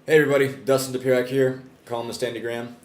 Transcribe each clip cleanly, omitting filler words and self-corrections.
Hey everybody, Dustin DePirac here, columnist Andy Graham.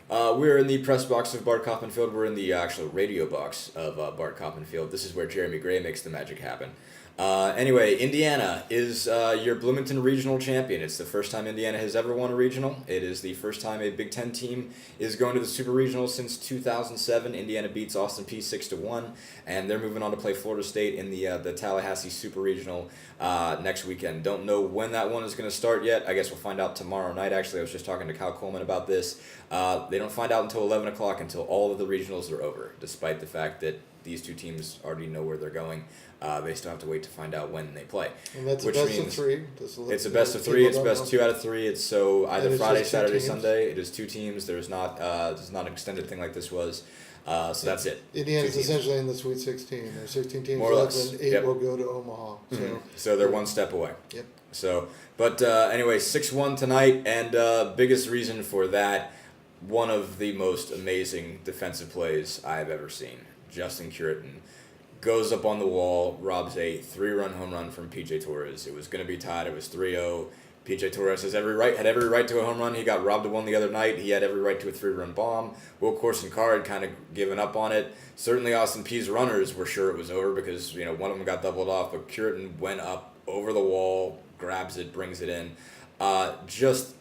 We're in the press box of Bart Kaufman-Field. We're in the actual radio box of Bart Kaufman-Field. This is where Jeremy Gray makes the magic happen. Anyway, Indiana is your Bloomington Regional champion. It's the first time Indiana has ever won a regional. It is the first time a Big Ten team is going to the Super Regional since 2007. Indiana beats Austin Peay 6-1, and they're moving on to play Florida State in the Tallahassee Super Regional next weekend. Don't know when that one is going to start yet. I guess we'll find out tomorrow night. Actually, I was just talking to Kyle Coleman about this. They don't find out until 11 o'clock until all of the regionals are over, despite the fact that these two teams already know where they're going. They still have to wait to find out when they play. And that's a best of three. It's a best of three. It's best 2 out of 3. It's so either it's Friday, just two Saturday, teams? Sunday. It is 2 teams. There's not an extended thing like this was. So that's it. Indiana's 2 teams. essentially in the Sweet 16. There's 16 teams More or left, less. and 8 Yep. will go to Omaha. So they're one step away. Yep. So, but anyway, 6-1 tonight, and biggest reason for that, one of the most amazing defensive plays I've ever seen. Justin Curitin goes up on the wall, robs a 3-run home run from P.J. Torres. It was going to be tied. It was 3-0. P.J. Torres had every right to a home run. He got robbed of one the other night. He had every right to a 3-run bomb. Will Corson Carr had kind of given up on it. Certainly Austin Peay's runners were sure it was over because one of them got doubled off, but Curitin went up over the wall, grabs it, brings it in. Just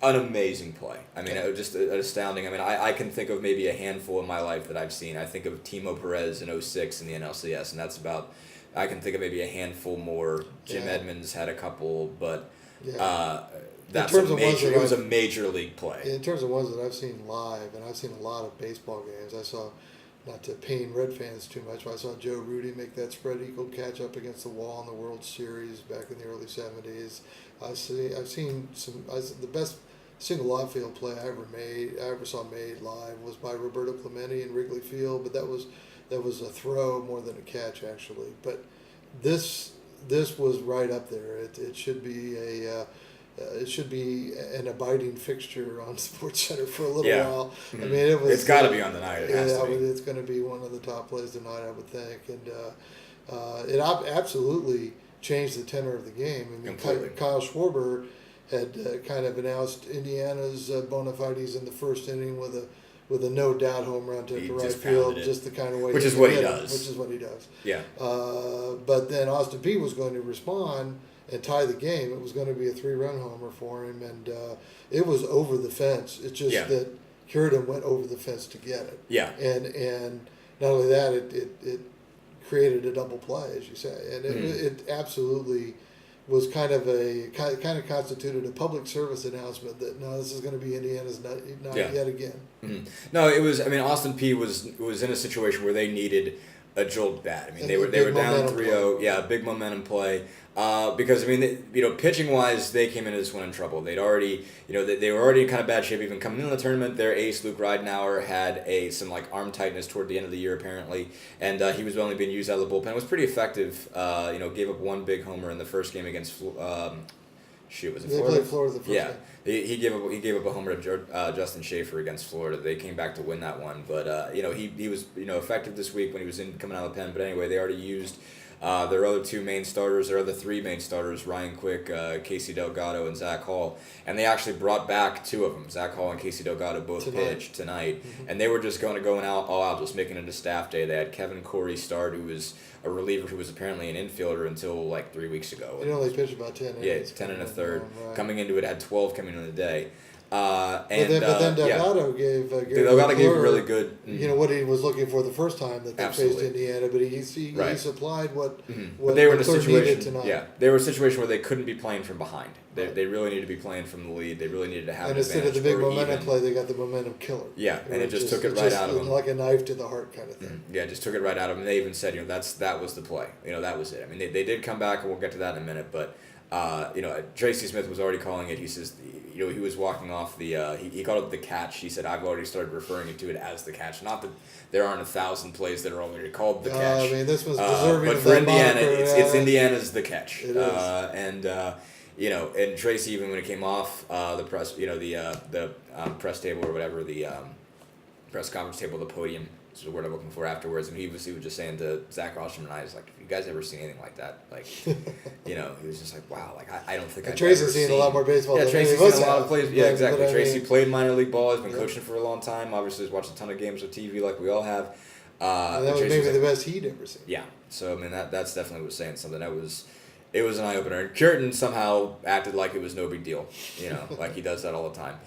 an amazing play. I mean, just astounding. I mean, I can think of maybe a handful in my life that I've seen. I think of Timo Perez in 2006 in the NLCS, and that's about. I can think of maybe a handful more. Jim Edmonds had a couple, but that's it was a major league play. In terms of ones that I've seen live, and I've seen a lot of baseball games, I saw, not to pain Red fans too much, but I saw Joe Rudy make that spread eagle catch up against the wall in the World Series back in the early 70s. I've seen the best single outfield play I ever saw made live was by Roberto Clemente in Wrigley Field, but that was a throw more than a catch actually. But this was right up there. It should be an abiding fixture on SportsCenter for a little while. Mm-hmm. I mean, it's got to be on the night. It has to be. It's going to be one of the top plays tonight, I would think, and it absolutely changed the tenor of the game. I mean, Completely. Kyle Schwarber had kind of announced Indiana's bona fides in the first inning with a no doubt home run to the right field, just the kind of way which is what he does. Which is what he does. Yeah. But then Austin Peay was going to respond and tie the game. It was going to be a 3-run homer for him, and it was over the fence. It's just that Curitin went over the fence to get it. Yeah. And not only that, it created a double play, as you say, and it absolutely was kind of constituted a public service announcement that no, this is going to be Indiana's not yet again. Mm-hmm. No, it was. I mean, Austin Peay was in a situation where they needed a jolt bat. I mean, they were down 3-0. Yeah, big momentum play. Because I mean, pitching wise, they came into this one in trouble. They'd already, they were already in kind of bad shape even coming into the tournament. Their ace Luke Ridenauer had some arm tightness toward the end of the year apparently, and he was only being used out of the bullpen. It was pretty effective. Gave up one big homer in the first game against. Was it Florida? They played Florida the first game. He gave up a homer to Justin Schaefer against Florida. They came back to win that one, but he was effective this week when he was coming out of the pen. But anyway, they already used their other 2 main starters, their other 3 main starters, Ryan Quick, Casey Delgado, and Zach Hall, and they actually brought back 2 of them. Zach Hall and Casey Delgado both pitched tonight, and they were just going out all out, just making it a staff day. They had Kevin Corey start, who was a reliever who was apparently an infielder until 3 weeks ago. He only pitched about 10 innings. 10 and a third. Right. Coming into it, had 12 coming into the day. But then Delgado gave Delgado gave really good. What he was looking for the first time that they faced Indiana, but he supplied what they were in a Clerk situation. Tonight. Yeah, they were in a situation where they couldn't be playing from behind. They really needed to be playing from the lead. They really needed to have. And instead of the big momentum play, they got the momentum killer. Yeah, and it just took it right out of them, like a knife to the heart kind of thing. Yeah, just took it right out of them. They even said, that was the play. That was it. I mean, they did come back, and we'll get to that in a minute, but. Tracy Smith was already calling it. He says, he was walking off the. He called it the catch. He said, "I've already started referring to it as the catch. Not that there aren't 1,000 plays that are already called the catch. I mean, this was deserving. But of for that Indiana, moniker, it's Indiana's the catch. It is. And Tracy, even when it came off the press, the press table or whatever, the press conference table, the podium. is the word I'm looking for afterwards, and he was just saying to Zach Ostrom and I, he's like, "Have you guys ever seen anything like that?" Like, he was just like, "Wow, like I don't think I've Tracy's ever seen a lot more baseball. Yeah, than Tracy's any of seen a us lot of have. plays. Yeah, exactly. But I Tracy mean, played minor league ball. Has been yeah. coaching for a long time. Obviously, has watched a ton of games on TV, like we all have. And that was Tracy maybe like, the best he'd ever seen. yeah. So I mean that's definitely was saying something. It was an eye opener. And Curtin somehow acted like it was no big deal. Like he does that all the time.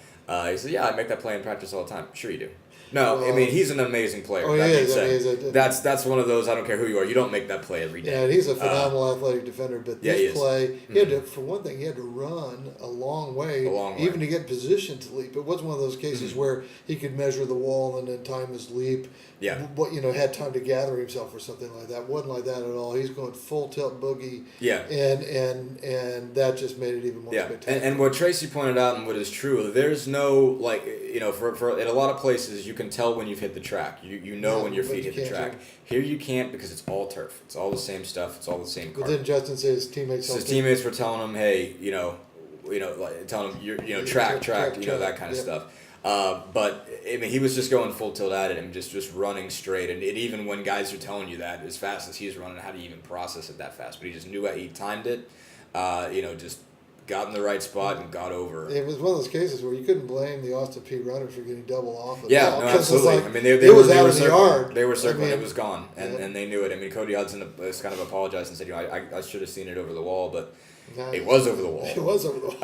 He said, "Yeah, I make that play in practice all the time." Sure you do. No, I mean he's an amazing player. Oh, that he being is. said, that's one of those. I don't care who you are. You don't make that play every day. Yeah, and he's a phenomenal athletic defender. But yeah, this play, he had to, for one thing, he had to run a long way, even to get position to leap. It wasn't one of those cases where he could measure the wall and then time his leap. Yeah. But had time to gather himself or something like that. Wasn't like that at all. He's going full tilt boogie. Yeah. And that just made it even more spectacular. And what Tracy pointed out and what is true, there's no for in a lot of places you can tell when you've hit the track. You know when your feet hit the track. Here you can't because it's all turf. It's all the same stuff. It's all the same But carpet. then Justin said his teammates. So his teammates were telling him, hey, like telling him track, that kind of stuff. But I mean, he was just going full tilt at it and just running straight. And even when guys are telling you that as fast as he's running, how do you even process it that fast? But he just knew he timed it. Just got in the right spot and got over. It was one of those cases where you couldn't blame the Austin Peay runners for getting double off. Yeah, no, absolutely. I mean, they it was out were of the yard. They were circling. I mean, it was gone, and they knew it. I mean, Cody Hudson has kind of apologized and said, I should have seen it over the wall, but it was over the wall. It was over the wall.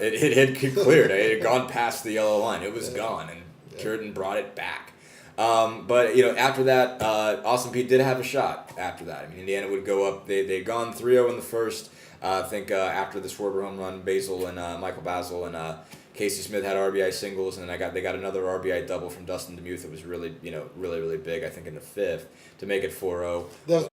It had cleared. It had gone past the yellow line. It was gone, and Curtin brought it back. But after that, Austin Peay did have a shot. After that, I mean, Indiana would go up. They'd gone 3-0 in the first. I think after the Schwarber home run, Basil and Michael Basil and Casey Smith had RBI singles, and then they got another RBI double from Dustin DeMuth. It was really really big. I think in the fifth to make it 4-0.